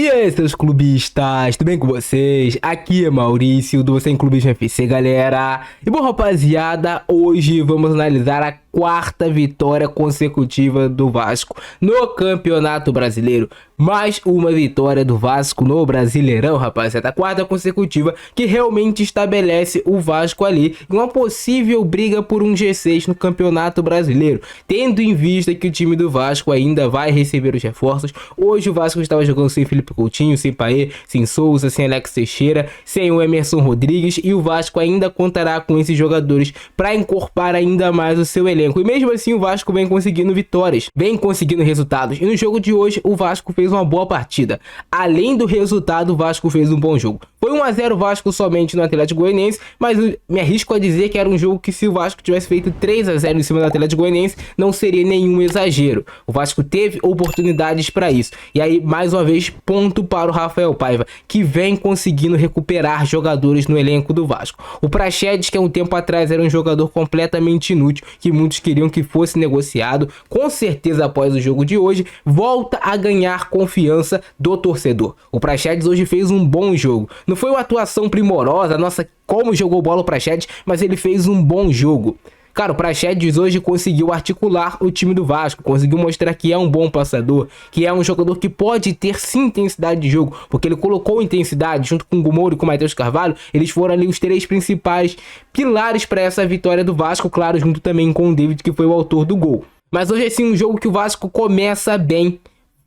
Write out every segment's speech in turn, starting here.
E aí, seus clubistas, tudo bem com vocês? Aqui é Maurício, do Você em Clubismo FC, galera. E bom, rapaziada, hoje vamos analisar a quarta vitória consecutiva do Vasco no Campeonato Brasileiro. Mais uma vitória do Vasco no Brasileirão, rapaziada. A quarta consecutiva que realmente estabelece o Vasco ali em uma possível briga por um G6 no Campeonato Brasileiro. Tendo em vista que o time do Vasco ainda vai receber os reforços. Hoje o Vasco estava jogando sem Felipe Coutinho, sem Paê, sem Souza, sem Alex Teixeira, sem o Emerson Rodrigues. E o Vasco ainda contará com esses jogadores para encorpar ainda mais o seu elenco. E mesmo assim o Vasco vem conseguindo vitórias, vem conseguindo resultados. E no jogo de hoje o Vasco fez uma boa partida. Além do resultado, o Vasco fez um bom jogo. Foi 1 a 0 Vasco somente no Atlético Goianiense, mas me arrisco a dizer que era um jogo que, se o Vasco tivesse feito 3 a 0 em cima do Atlético Goianiense, não seria nenhum exagero. O Vasco teve oportunidades para isso. E aí, mais uma vez, ponto para o Rafael Paiva, que vem conseguindo recuperar jogadores no elenco do Vasco. O Praxedes, que há um tempo atrás era um jogador completamente inútil, que muitos queriam que fosse negociado, com certeza após o jogo de hoje, volta a ganhar confiança do torcedor. O Praxedes hoje fez um bom jogo. Não foi uma atuação primorosa, nossa, como jogou bola o Praxedes, mas ele fez um bom jogo. Cara, o Praxedes hoje conseguiu articular o time do Vasco, conseguiu mostrar que é um bom passador, que é um jogador que pode ter sim intensidade de jogo, porque ele colocou intensidade junto com o Gumoura e com o Matheus Carvalho. Eles foram ali os 3 principais pilares para essa vitória do Vasco, claro, junto também com o David, que foi o autor do gol. Mas hoje é sim um jogo que o Vasco começa bem.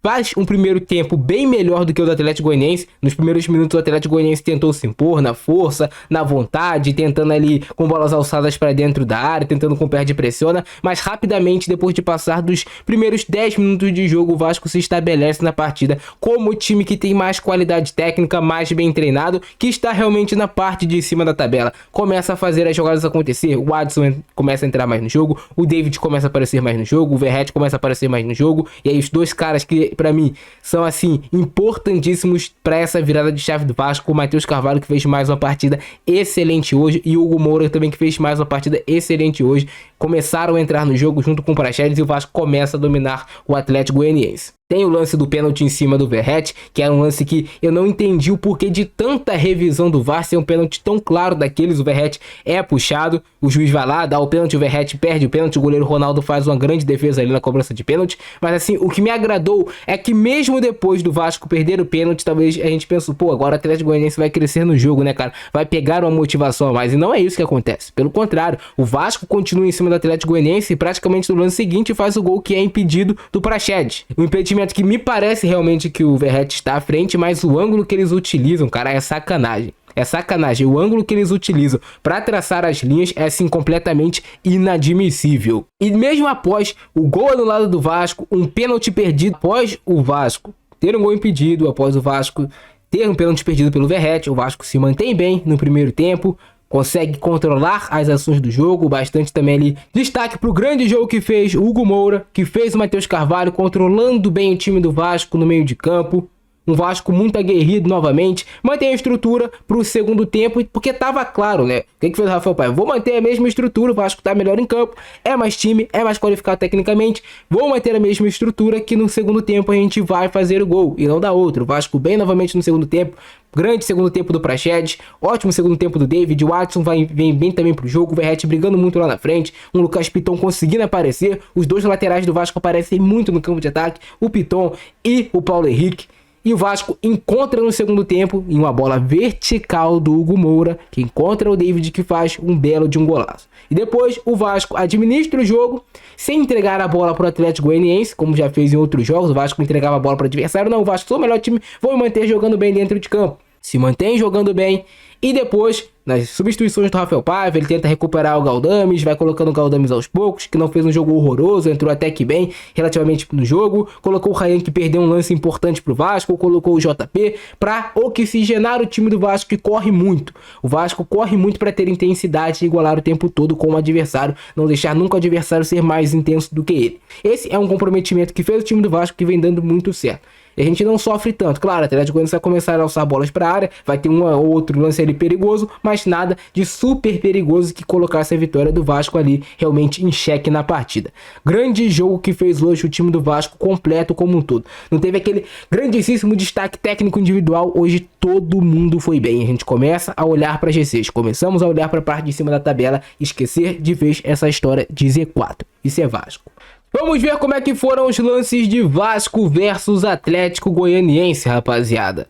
Faz um primeiro tempo bem melhor do que o do Atlético Goianiense. Nos primeiros minutos o Atlético Goianiense tentou se impor na força, na vontade, tentando ali com bolas alçadas para dentro da área, tentando com o pé de pressiona, mas rapidamente, depois de passar dos primeiros 10 minutos de jogo, o Vasco se estabelece na partida como o time que tem mais qualidade técnica, mais bem treinado, que está realmente na parte de cima da tabela. Começa a fazer as jogadas acontecer, o Adson começa a entrar mais no jogo, o David começa a aparecer mais no jogo, o Verratti começa a aparecer mais no jogo, e aí os dois caras que pra mim são assim importantíssimos para essa virada de chave do Vasco, o Matheus Carvalho, que fez mais uma partida excelente hoje, e o Hugo Moura também, que fez mais uma partida excelente hoje, começaram a entrar no jogo junto com o Praxedes, e o Vasco começa a dominar o Atlético Goianiense. Tem o lance do pênalti em cima do Verratti, que era um lance que eu não entendi o porquê de tanta revisão do VAR ser um pênalti tão claro daqueles. O Verratti é puxado, o juiz vai lá, dá o pênalti, o Verratti perde o pênalti, o goleiro Ronaldo faz uma grande defesa ali na cobrança de pênalti. Mas assim, o que me agradou é que mesmo depois do Vasco perder o pênalti, talvez a gente pense, pô, agora o Atlético Goianiense vai crescer no jogo, né, cara? Vai pegar uma motivação a mais, e não é isso que acontece. Pelo contrário, o Vasco continua em cima do Atlético Goianiense e praticamente no lance seguinte faz o gol que é impedido do Praxedes. O impedimento que me parece realmente que o Verratti está à frente, mas o ângulo que eles utilizam, cara, é sacanagem. É sacanagem. O ângulo que eles utilizam para traçar as linhas é assim completamente inadmissível. E mesmo após o gol anulado do Vasco, um pênalti perdido, após o Vasco ter um gol impedido, após o Vasco ter um pênalti perdido pelo Verratti, o Vasco se mantém bem no primeiro tempo, consegue controlar as ações do jogo bastante também ali. Destaque para o grande jogo que fez o Hugo Moura, que fez o Matheus Carvalho, controlando bem o time do Vasco no meio de campo. Um Vasco muito aguerrido novamente, mantém a estrutura para o segundo tempo, porque estava claro, né? O que fez o Rafael Paiva? Vou manter a mesma estrutura, o Vasco está melhor em campo, é mais time, é mais qualificado tecnicamente, vou manter a mesma estrutura que no segundo tempo a gente vai fazer o gol, e não dá outro. O Vasco bem novamente no segundo tempo, grande segundo tempo do Praxedes, ótimo segundo tempo do David, o Adson vem bem também pro jogo, o Verratti brigando muito lá na frente, um Lucas Piton conseguindo aparecer, os dois laterais do Vasco aparecem muito no campo de ataque, o Piton e o Paulo Henrique. E o Vasco encontra no segundo tempo, em uma bola vertical do Hugo Moura, que encontra o David, que faz um belo de um golaço. E depois o Vasco administra o jogo, sem entregar a bola para o Atlético Goianiense, como já fez em outros jogos. O Vasco entregava a bola para o adversário. Não, o Vasco, sou o melhor time, vou me manter jogando bem dentro de campo. Se mantém jogando bem. E depois, nas substituições do Rafael Paiva, ele tenta recuperar o Galdames, vai colocando o Galdames aos poucos, que não fez um jogo horroroso, entrou até que bem relativamente no jogo, colocou o Ryan, que perdeu um lance importante pro Vasco, colocou o JP para oxigenar o time do Vasco, que corre muito. O Vasco corre muito para ter intensidade e igualar o tempo todo com o adversário, não deixar nunca o adversário ser mais intenso do que ele. Esse é um comprometimento que fez o time do Vasco, que vem dando muito certo. e a gente não sofre tanto. Claro, o Atlético Goianiense vai começar a alçar bolas para a área, vai ter um ou outro lance ali perigoso, mas nada de super perigoso que colocasse a vitória do Vasco ali realmente em xeque na partida. Grande jogo que fez hoje o time do Vasco completo como um todo. Não teve aquele grandíssimo destaque técnico individual, hoje todo mundo foi bem. A gente começa a olhar para G6, começamos a olhar para a parte de cima da tabela, esquecer de vez essa história de Z4. Isso é Vasco. Vamos ver como é que foram os lances de Vasco versus Atlético Goianiense, rapaziada.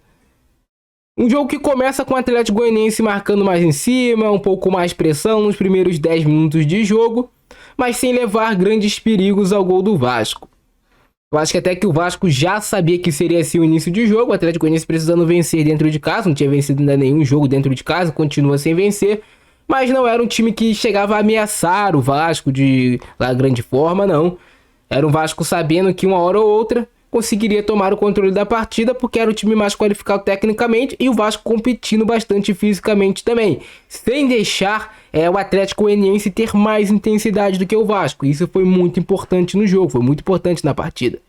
Um jogo que começa com o Atlético Goianiense marcando mais em cima, um pouco mais pressão nos primeiros 10 minutos de jogo, mas sem levar grandes perigos ao gol do Vasco. Eu acho que até que o Vasco já sabia que seria assim o início de jogo, o Atlético Goianiense precisando vencer dentro de casa, não tinha vencido ainda nenhum jogo dentro de casa, continua sem vencer, mas não era um time que chegava a ameaçar o Vasco de lá grande forma, não. Era um Vasco sabendo que uma hora ou outra conseguiria tomar o controle da partida, porque era o time mais qualificado tecnicamente e o Vasco competindo bastante fisicamente também, sem deixar o Atlético Goianiense ter mais intensidade do que o Vasco. Isso foi muito importante no jogo, foi muito importante na partida.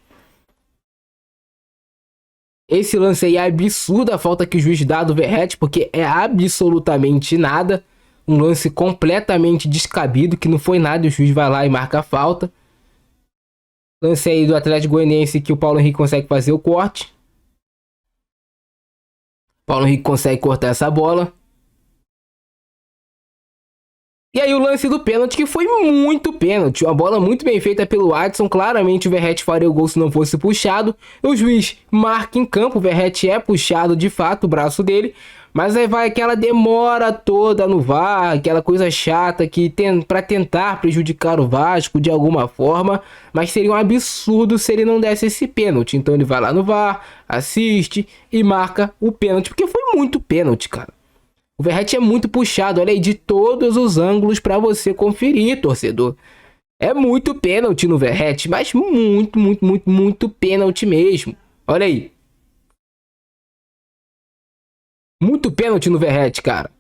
Esse lance aí é absurdo, a falta que o juiz dá do Verratti, porque é absolutamente nada. Um lance completamente descabido, que não foi nada, o juiz vai lá e marca a falta. Lance aí do Atlético Goianiense que o Paulo Henrique consegue fazer o corte. Paulo Henrique consegue cortar essa bola. E aí o lance do pênalti, que foi muito pênalti. Uma bola muito bem feita pelo Adson. Claramente o Verratti faria o gol se não fosse puxado. O juiz marca em campo. O Verratti é puxado de fato, o braço dele. Mas aí vai aquela demora toda no VAR, aquela coisa chata que para tentar prejudicar o Vasco de alguma forma, mas seria um absurdo se ele não desse esse pênalti. Então ele vai lá no VAR, assiste e marca o pênalti, porque foi muito pênalti, cara. O Verratti é muito puxado, olha aí, de todos os ângulos para você conferir, torcedor. É muito pênalti no Verratti, mas muito pênalti mesmo. Olha aí. Muito pênalti no Verratti, cara.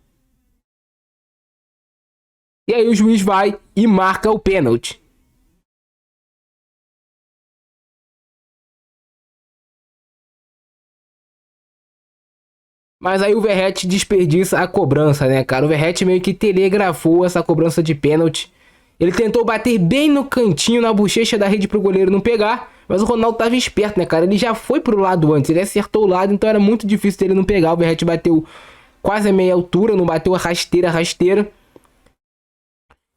E aí o juiz vai e marca o pênalti. Mas aí o Verratti desperdiça a cobrança, né, cara? O Verratti meio que telegrafou essa cobrança de pênalti. Ele tentou bater bem no cantinho, na bochecha da rede pro goleiro não pegar. Mas o Ronaldo tava esperto, né, cara? Ele já foi pro lado antes, ele acertou o lado, então era muito difícil dele não pegar. O Verratti bateu quase a meia altura, não bateu a rasteira.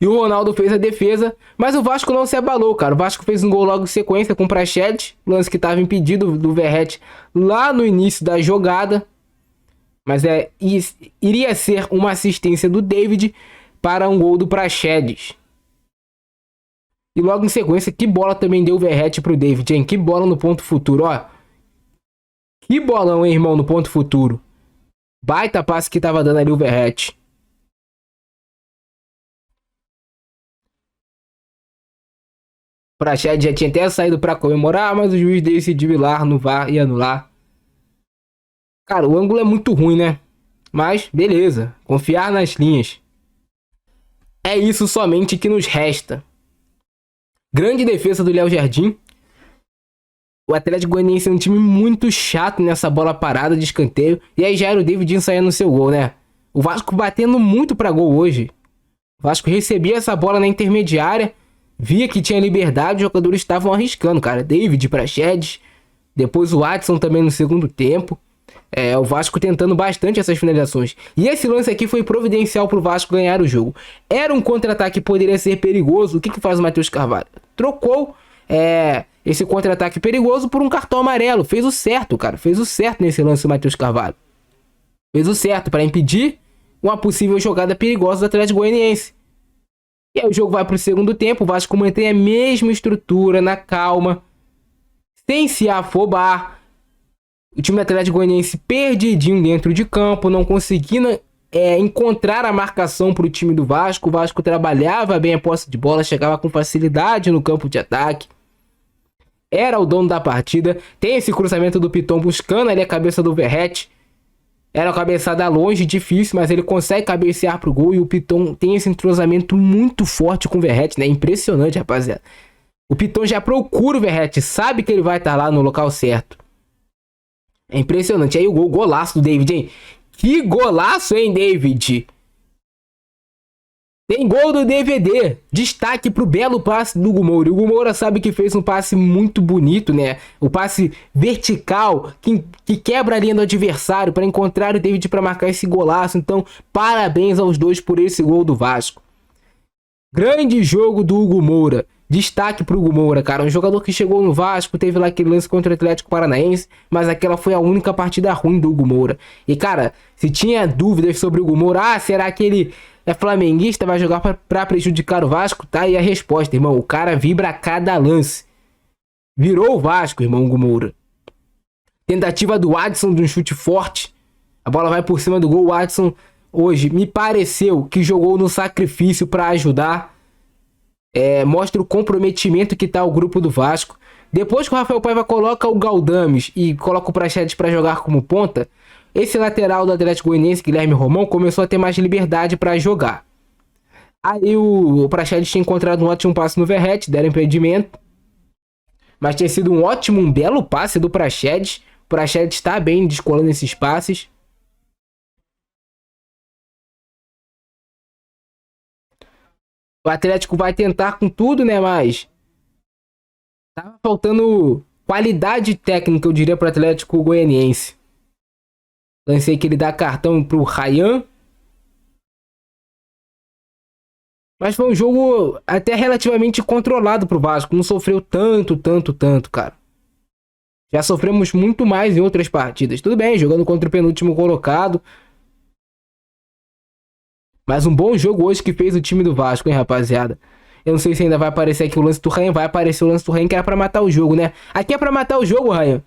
E o Ronaldo fez a defesa, mas o Vasco não se abalou, cara. O Vasco fez um gol logo em sequência com o Praxedes, lance que tava impedido do Verratti lá no início da jogada. Mas iria ser uma assistência do David para um gol do Praxedes. E logo em sequência, que bola também deu o Verratti pro David, hein? Que bola no ponto futuro, ó. Que bolão, hein, irmão, no ponto futuro. Baita passe que tava dando ali o Verratti. O Praxedes já tinha até saído para comemorar, mas o juiz decidiu ir lá no VAR e anular. Cara, o ângulo é muito ruim, né? Mas, beleza. Confiar nas linhas. É isso somente que nos resta. Grande defesa do Léo Jardim. O Atlético Goianiense é um time muito chato nessa bola parada de escanteio. E aí já era o David ensaiando no seu gol, né? O Vasco batendo muito pra gol hoje. O Vasco recebia essa bola na intermediária. Via que tinha liberdade, os jogadores estavam arriscando, cara. David, Praxedes. Depois o Adson também no segundo tempo. O Vasco tentando bastante essas finalizações. E esse lance aqui foi providencial pro Vasco ganhar o jogo. Era um contra-ataque que poderia ser perigoso. O que faz o Matheus Carvalho? Trocou esse contra-ataque perigoso por um cartão amarelo. Fez o certo, cara. Fez o certo nesse lance o Matheus Carvalho. Fez o certo para impedir uma possível jogada perigosa do Atlético Goianiense. E aí o jogo vai pro segundo tempo. O Vasco mantém a mesma estrutura, na calma, sem se afobar. O time do Atlético Goianiense perdidinho dentro de campo, não conseguindo encontrar a marcação para o time do Vasco. O Vasco trabalhava bem a posse de bola, chegava com facilidade no campo de ataque. Era o dono da partida. Tem esse cruzamento do Piton buscando ali a cabeça do Verratti. Era uma cabeçada longe, difícil, mas ele consegue cabecear pro gol. E o Piton tem esse entrosamento muito forte com o Verratti, né? Impressionante, rapaziada. O Piton já procura o Verratti, sabe que ele vai estar lá no local certo. É impressionante. Aí o golaço do David, hein? Que golaço, hein, David? Tem gol do DVD. Destaque pro belo passe do Hugo Moura. O Hugo Moura sabe que fez um passe muito bonito, né? O passe vertical que quebra a linha do adversário para encontrar o David para marcar esse golaço. Então, parabéns aos dois por esse gol do Vasco. Grande jogo do Hugo Moura. Destaque pro Hugo Moura, cara. Um jogador que chegou no Vasco, teve lá aquele lance contra o Atlético Paranaense, mas aquela foi a única partida ruim do Hugo Moura. E, cara, se tinha dúvidas sobre o Hugo Moura, será que ele é flamenguista, vai jogar pra prejudicar o Vasco? Tá aí a resposta, irmão. O cara vibra a cada lance. Virou o Vasco, irmão, Hugo Moura. Tentativa do Adson de um chute forte. A bola vai por cima do gol. O Adson hoje me pareceu que jogou no sacrifício para ajudar. Mostra o comprometimento que tá o grupo do Vasco. Depois que o Rafael Paiva coloca o Galdames e coloca o Praxedes para jogar como ponta, esse lateral do Atlético Goianiense, Guilherme Romão, começou a ter mais liberdade para jogar. Aí o Praxedes tinha encontrado um ótimo passe no Verratti, deram impedimento. Mas tinha sido um belo passe do Praxedes. O Praxedes está bem descolando esses passes. O Atlético vai tentar com tudo, né? Mas tava faltando qualidade técnica, eu diria, para o Atlético Goianiense. Lancei que ele dá cartão pro Ryan. Mas foi um jogo até relativamente controlado pro Vasco. Não sofreu tanto, cara. Já sofremos muito mais em outras partidas. Tudo bem, jogando contra o penúltimo colocado. Mas um bom jogo hoje que fez o time do Vasco, hein, rapaziada. Eu não sei se ainda vai aparecer aqui o lance do Ryan. Vai aparecer o lance do Ryan, que era pra matar o jogo, né? Aqui é pra matar o jogo, Ryan.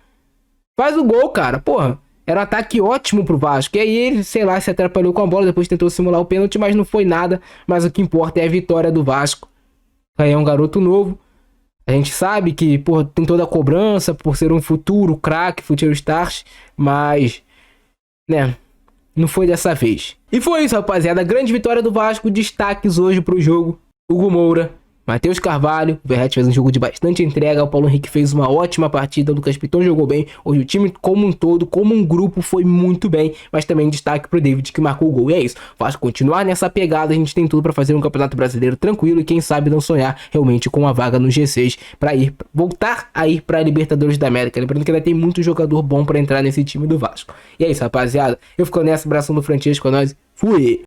Faz o gol, cara. Porra. Era um ataque ótimo pro Vasco. E aí ele, sei lá, se atrapalhou com a bola. Depois tentou simular o pênalti, mas não foi nada. Mas o que importa é a vitória do Vasco. Aí é um garoto novo. A gente sabe que, porra, tem toda a cobrança por ser um futuro craque, futuro stars. Mas, né, não foi dessa vez. E foi isso, rapaziada. Grande vitória do Vasco. Destaques hoje pro jogo. Hugo Moura, Matheus Carvalho, o Verratti fez um jogo de bastante entrega, o Paulo Henrique fez uma ótima partida, o Lucas Piton jogou bem, hoje o time como um todo, como um grupo foi muito bem, mas também destaque pro David que marcou o gol. E é isso, faz continuar nessa pegada, a gente tem tudo pra fazer um campeonato brasileiro tranquilo e quem sabe não sonhar realmente com a vaga no G6 pra voltar a ir pra Libertadores da América, lembrando que ainda tem muito jogador bom pra entrar nesse time do Vasco. E é isso, rapaziada, eu fico nessa, abração do Francesco, a nós, fui!